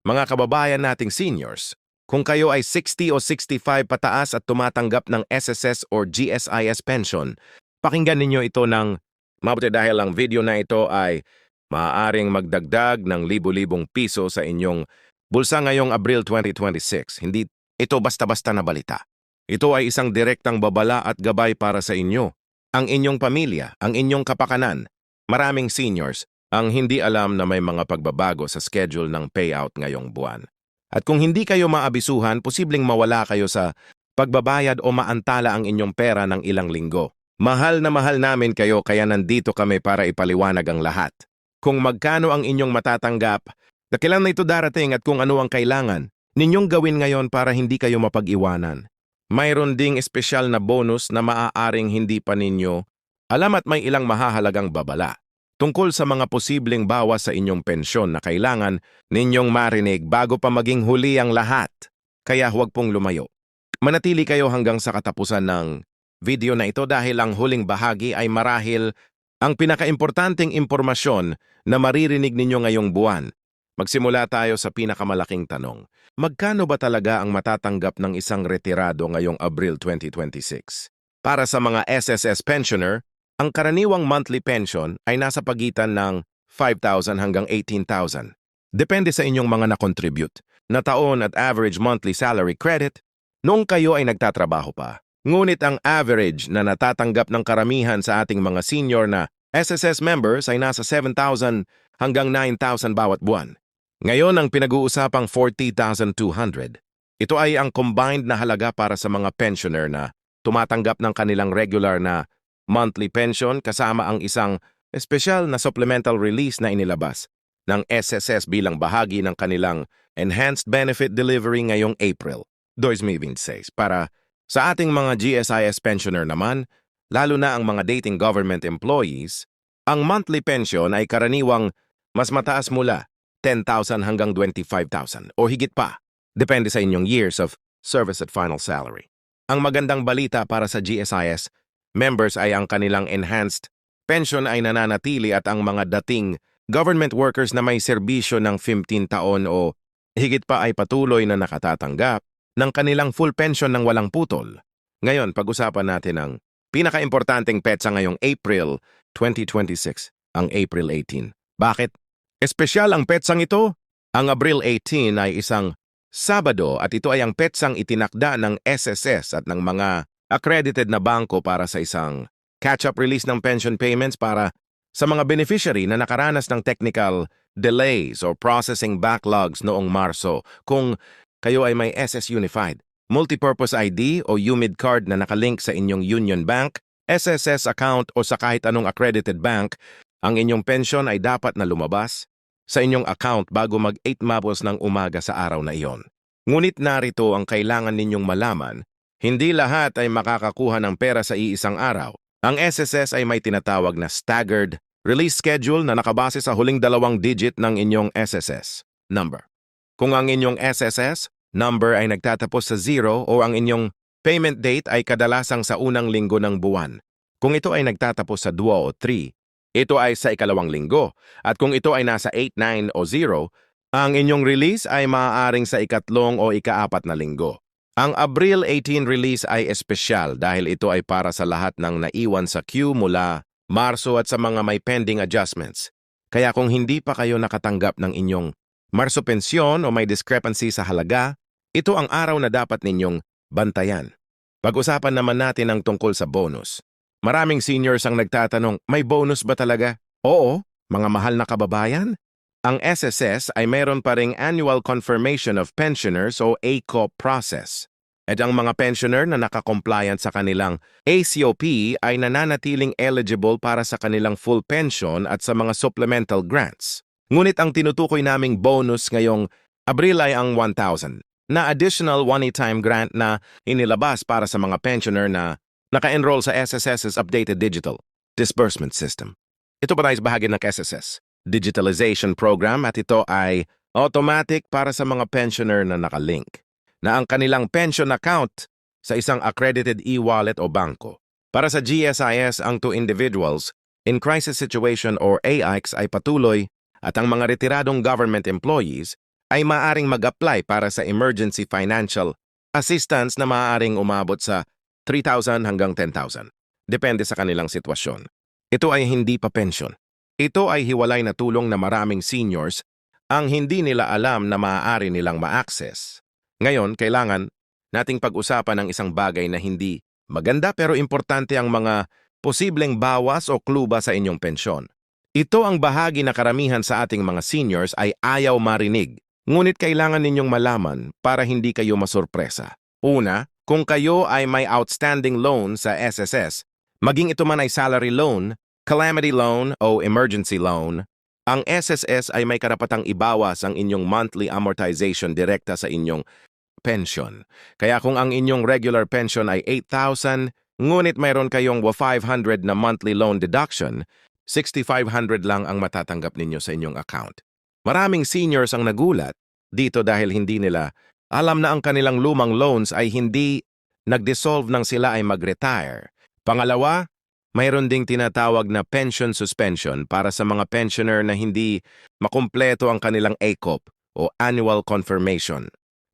Mga kababayan nating seniors, kung kayo ay 60 o 65 pataas at tumatanggap ng SSS or GSIS pension, pakinggan ninyo ito ng mabuti dahil ang video na ito ay maaaring magdagdag ng libu-libong piso sa inyong bulsa ngayong Abril 2026. Hindi ito basta-basta na balita. Ito ay isang direktang babala at gabay para sa inyo, ang inyong pamilya, ang inyong kapakanan. Maraming seniors ang hindi alam na may mga pagbabago sa schedule ng payout ngayong buwan. At kung hindi kayo maabisuhan, posibleng mawala kayo sa pagbabayad o maantala ang inyong pera ng ilang linggo. Mahal na mahal namin kayo kaya nandito kami para ipaliwanag ang lahat. Kung magkano ang inyong matatanggap, dakilan na ito darating at kung ano ang kailangan ninyong gawin ngayon para hindi kayo mapag-iwanan. Mayroon ding espesyal na bonus na maaaring hindi pa ninyo alam at may ilang mahahalagang babala tungkol sa mga posibleng bawas sa inyong pensyon na kailangan ninyong marinig bago pa maging huli ang lahat. Kaya huwag pong lumayo. Manatili kayo hanggang sa katapusan ng video na ito dahil ang huling bahagi ay marahil ang pinakaimportanteng impormasyon na maririnig ninyo ngayong buwan. Magsimula tayo sa pinakamalaking tanong. Magkano ba talaga ang matatanggap ng isang retirado ngayong Abril 2026? Para sa mga SSS pensioner, ang karaniwang monthly pension ay nasa pagitan ng 5,000 hanggang 18,000. Depende sa inyong mga na-contribute na taon at average monthly salary credit noong kayo ay nagtatrabaho pa. Ngunit ang average na natatanggap ng karamihan sa ating mga senior na SSS members ay nasa 7,000 hanggang 9,000 bawat buwan. Ngayon ang pinag-uusapang 40,200. Ito ay ang combined na halaga para sa mga pensioner na tumatanggap ng kanilang regular na monthly pension kasama ang isang espesyal na supplemental release na inilabas ng SSS bilang bahagi ng kanilang Enhanced Benefit Delivery ngayong April 2026. Para sa ating mga GSIS pensioner naman, lalo na ang mga dating government employees, ang monthly pension ay karaniwang mas mataas mula 10,000 hanggang 25,000 o higit pa, depende sa inyong years of service at final salary. Ang magandang balita para sa GSIS members ay ang kanilang enhanced pension ay nananatili at ang mga dating government workers na may serbisyo ng 15 taon o higit pa ay patuloy na nakatatanggap ng kanilang full pension ng walang putol. Ngayon, pag-usapan natin ang pinakaimportanteng petsa ngayong April 2026, ang April 18. Bakit? Espesyal ang petsang ito. Ang Abril 18 ay isang Sabado at ito ay ang petsang itinakda ng SSS at ng mga accredited na bangko para sa isang catch-up release ng pension payments para sa mga beneficiary na nakaranas ng technical delays or processing backlogs noong Marso. Kung kayo ay may SS Unified, Multipurpose ID o UMID card na nakalink sa inyong Union Bank, SSS account o sa kahit anong accredited bank, ang inyong pension ay dapat na lumabas sa inyong account bago mag-8 mapos ng umaga sa araw na iyon. Ngunit narito ang kailangan ninyong malaman, hindi lahat ay makakakuha ng pera sa iisang araw. Ang SSS ay may tinatawag na staggered release schedule na nakabase sa huling 2 digit ng inyong SSS number. Kung ang inyong SSS number ay nagtatapos sa 0 o ang inyong payment date ay kadalasang sa unang linggo ng buwan. Kung ito ay nagtatapos sa 2 o 3, ito ay sa ikalawang linggo. At kung ito ay nasa 8, 9 o 0, ang inyong release ay maaaring sa ikatlong o ikaapat na linggo. Ang Abril 18 release ay espesyal dahil ito ay para sa lahat ng naiwan sa queue mula Marso at sa mga may pending adjustments. Kaya kung hindi pa kayo nakatanggap ng inyong Marso pensyon o may discrepancy sa halaga, ito ang araw na dapat ninyong bantayan. Pag-usapan naman natin ang tungkol sa bonus. Maraming seniors ang nagtatanong, may bonus ba talaga? Oo, mga mahal na kababayan. Ang SSS ay meron pa ring Annual Confirmation of Pensioners o ACOP process. At ang mga pensioner na nakakompliant sa kanilang ACOP ay nananatiling eligible para sa kanilang full pension at sa mga supplemental grants. Ngunit ang tinutukoy naming bonus ngayong Abril ay ang 1,000 na additional one-time grant na inilabas para sa mga pensioner na naka-enroll sa SSS's updated digital disbursement system. Ito pa tayo bahagi ng SSS digitalization program at ito ay automatic para sa mga pensioner na nakalink na ang kanilang pension account sa isang accredited e-wallet o bangko. Para sa GSIS, ang to individuals in crisis situation or AICS ay patuloy at ang mga retiradong government employees ay maaaring mag-apply para sa emergency financial assistance na maaaring umabot sa 3,000 hanggang 10,000. Depende sa kanilang sitwasyon. Ito ay hindi pa pension. Ito ay hiwalay na tulong na maraming seniors ang hindi nila alam na maaari nilang ma-access. Ngayon, kailangan nating pag-usapan ng isang bagay na hindi maganda pero importante ang mga posibleng bawas o kluba sa inyong pensyon. Ito ang bahagi na karamihan sa ating mga seniors ay ayaw marinig. Ngunit kailangan ninyong malaman para hindi kayo masurpresa. Una, kung kayo ay may outstanding loan sa SSS, maging ito man ay salary loan, calamity loan o emergency loan, ang SSS ay may karapatang ibawas ang inyong monthly amortization direkta sa inyong pension. Kaya kung ang inyong regular pension ay 8,000, ngunit mayroon kayong 500 na monthly loan deduction, 6,500 lang ang matatanggap ninyo sa inyong account. Maraming seniors ang nagulat dito dahil hindi nila alam na ang kanilang lumang loans ay hindi nag-dissolve nang sila ay mag-retire. Pangalawa, mayroon ding tinatawag na pension suspension para sa mga pensioner na hindi makumpleto ang kanilang ACOP o Annual Confirmation.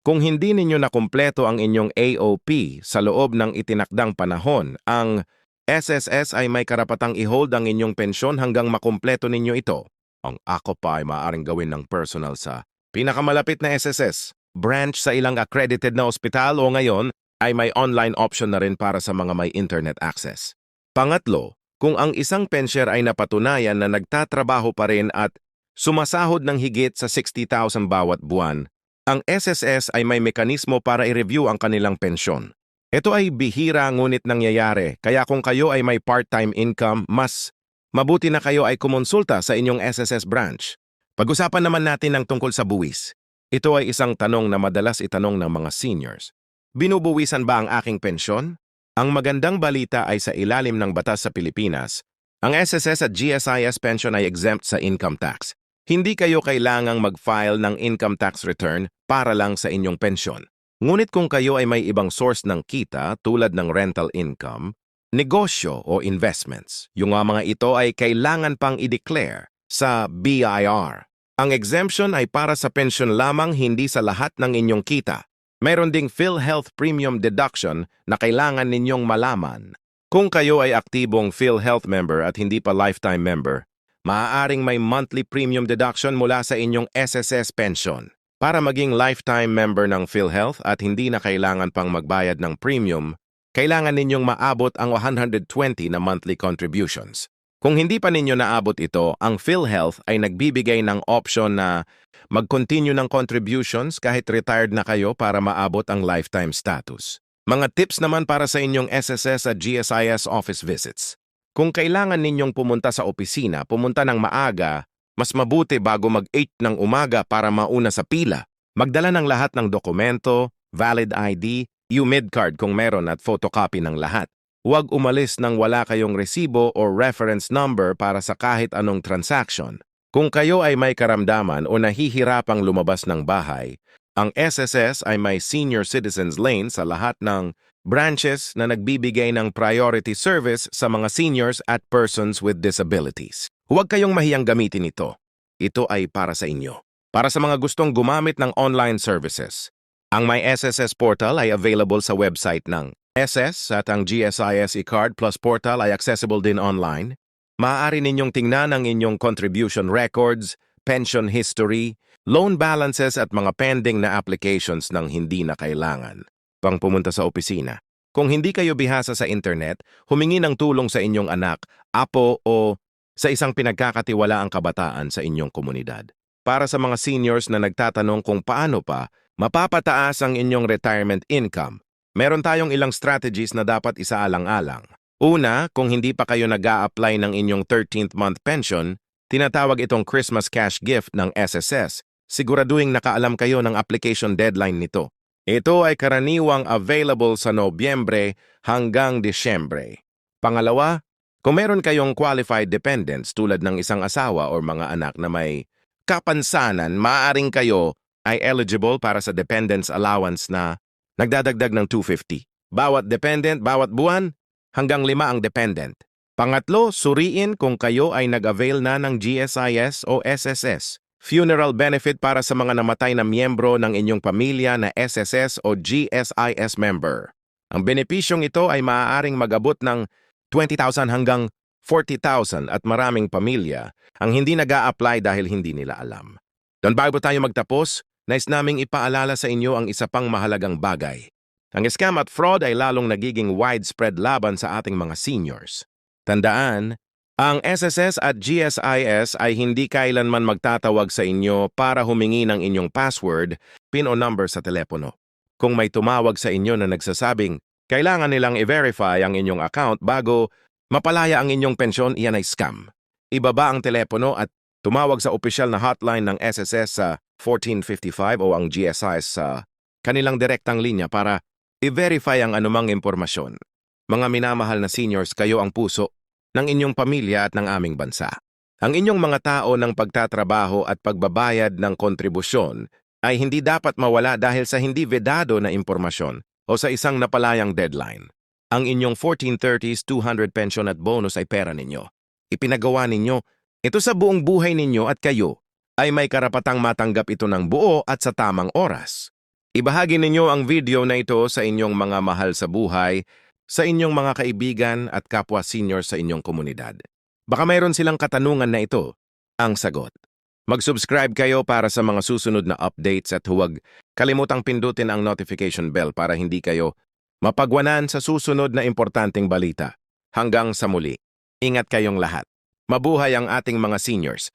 Kung hindi ninyo nakumpleto ang inyong AOP sa loob ng itinakdang panahon, ang SSS ay may karapatang i-hold ang inyong pensyon hanggang makumpleto ninyo ito. Ang ACOP pa ay maaaring gawin ng personal sa pinakamalapit na SSS, branch sa ilang accredited na ospital o ngayon ay may online option na rin para sa mga may internet access. Pangatlo, kung ang isang pensyer ay napatunayan na nagtatrabaho pa rin at sumasahod ng higit sa 60,000 bawat buwan, ang SSS ay may mekanismo para i-review ang kanilang pensyon. Ito ay bihira ngunit nangyayari, kaya kung kayo ay may part-time income, mas mabuti na kayo ay kumonsulta sa inyong SSS branch. Pag-usapan naman natin ng tungkol sa buwis. Ito ay isang tanong na madalas itanong ng mga seniors. Binubuwisan ba ang aking pensyon? Ang magandang balita ay sa ilalim ng batas sa Pilipinas, ang SSS at GSIS pension ay exempt sa income tax. Hindi kayo kailangang mag-file ng income tax return para lang sa inyong pensyon. Ngunit kung kayo ay may ibang source ng kita tulad ng rental income, negosyo o investments, yung mga ito ay kailangan pang i-declare sa BIR. Ang exemption ay para sa pension lamang, hindi sa lahat ng inyong kita. Mayroon ding PhilHealth Premium Deduction na kailangan ninyong malaman. Kung kayo ay aktibong PhilHealth member at hindi pa lifetime member, maaaring may monthly premium deduction mula sa inyong SSS pension. Para maging lifetime member ng PhilHealth at hindi na kailangan pang magbayad ng premium, kailangan ninyong maabot ang 120 na monthly contributions. Kung hindi pa ninyo naabot ito, ang PhilHealth ay nagbibigay ng option na mag-continue ng contributions kahit retired na kayo para maabot ang lifetime status. Mga tips naman para sa inyong SSS at GSIS office visits. Kung kailangan ninyong pumunta sa opisina, pumunta ng maaga, mas mabuti bago mag-8 ng umaga para mauna sa pila. Magdala ng lahat ng dokumento, valid ID, UMID card kung meron at photocopy ng lahat. Huwag umalis nang wala kayong resibo o reference number para sa kahit anong transaction. Kung kayo ay may karamdaman o nahihirapang lumabas ng bahay, ang SSS ay may senior citizens lane sa lahat ng branches na nagbibigay ng priority service sa mga seniors at persons with disabilities. Huwag kayong mahiyang gamitin ito. Ito ay para sa inyo. Para sa mga gustong gumamit ng online services, ang My SSS portal ay available sa website ng SS at ang GSIS eCard Plus portal ay accessible din online. Maaari ninyong tingnan ang inyong contribution records, pension history, loan balances at mga pending na applications ng hindi na kailangan pang pumunta sa opisina. Kung hindi kayo bihasa sa internet, humingi ng tulong sa inyong anak, apo o sa isang pinagkakatiwalaang kabataan sa inyong komunidad. Para sa mga seniors na nagtatanong kung paano pa mapapataas ang inyong retirement income, meron tayong ilang strategies na dapat isaalang-alang. Una, kung hindi pa kayo nag-a-apply ng inyong 13th month pension, tinatawag itong Christmas cash gift ng SSS. Siguraduhin nakaalam kayo ng application deadline nito. Ito ay karaniwang available sa Nobyembre hanggang Disyembre. Pangalawa, kung meron kayong qualified dependents tulad ng isang asawa o mga anak na may kapansanan, maaaring kayo ay eligible para sa dependents allowance na nagdadagdag ng 250. Bawat dependent, bawat buwan, hanggang 5 ang dependent. Pangatlo, suriin kung kayo ay nag-avail na ng GSIS o SSS. funeral benefit para sa mga namatay na miyembro ng inyong pamilya na SSS o GSIS member. Ang benepisyong ito ay maaaring mag-abot ng 20,000 hanggang 40,000 at maraming pamilya ang hindi nag-a-apply dahil hindi nila alam. Doon bago tayo magtapos, nais naming ipaalala sa inyo ang isa pang mahalagang bagay. Ang scam at fraud ay lalong nagiging widespread laban sa ating mga seniors. Tandaan, ang SSS at GSIS ay hindi kailanman magtatawag sa inyo para humingi ng inyong password, PIN o number sa telepono. Kung may tumawag sa inyo na nagsasabing kailangan nilang i-verify ang inyong account bago mapalaya ang inyong pensyon, iyan ay scam. Ibaba ang telepono at tumawag sa opisyal na hotline ng SSS sa 1455 o ang GSIS sa kanilang direktang linya para i-verify ang anumang impormasyon. Mga minamahal na seniors, kayo ang puso ng inyong pamilya at ng aming bansa. Ang inyong mga tao ng pagtatrabaho at pagbabayad ng kontribusyon ay hindi dapat mawala dahil sa hindi vedado na impormasyon o sa isang napalayang deadline. Ang inyong 1430s 200 pension at bonus ay pera ninyo. Ipinagawa ninyo ito sa buong buhay ninyo at kayo ay may karapatang matanggap ito ng buo at sa tamang oras. Ibahagi ninyo ang video na ito sa inyong mga mahal sa buhay, sa inyong mga kaibigan at kapwa senior sa inyong komunidad. Baka mayroon silang katanungan na ito. Ang sagot. Mag-subscribe kayo para sa mga susunod na updates at huwag kalimutang pindutin ang notification bell para hindi kayo mapagwanan sa susunod na importanteng balita. Hanggang sa muli. Ingat kayong lahat. Mabuhay ang ating mga seniors.